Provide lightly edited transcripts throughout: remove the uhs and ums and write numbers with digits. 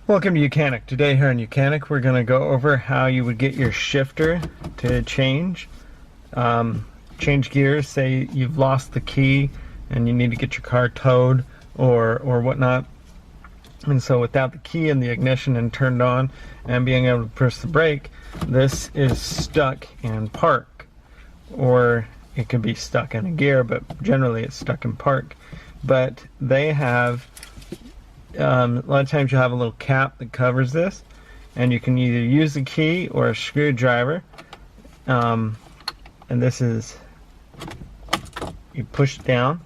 Welcome to YOUCANIC. Today here on YOUCANIC we're going to go over how you would get your shifter to change gears. Say you've lost the key and you need to get your car towed or whatnot, and so without the key and the ignition and turned on and being able to press the brake, this is stuck in park, or it could be stuck in a gear, but generally it's stuck in park. But they have a lot of times you have a little cap that covers this, and you can either use the key or a screwdriver, and this is, you push it down,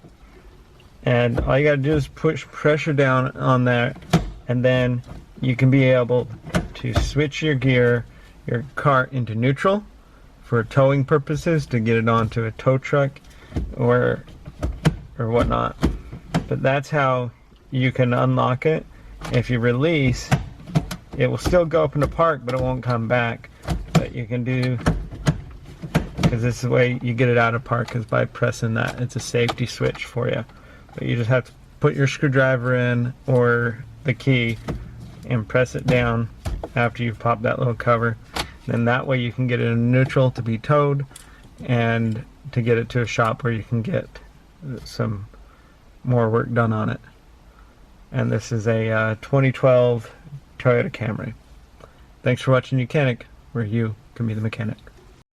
and all you got to do is push pressure down on there, and then you can be able to switch your car into neutral for towing purposes, to get it onto a tow truck or whatnot. But that's how you can unlock it. If you release, it will still go up into park, but it won't come back. But you can do, because this is the way you get it out of park, is by pressing that. It's a safety switch for you. But you just have to put your screwdriver in or the key and press it down after you've popped that little cover. Then that way you can get it in neutral to be towed, and to get it to a shop where you can get some more work done on it. And this is a 2012 Toyota Camry. Thanks for watching YOUCANIC, where you can be the mechanic.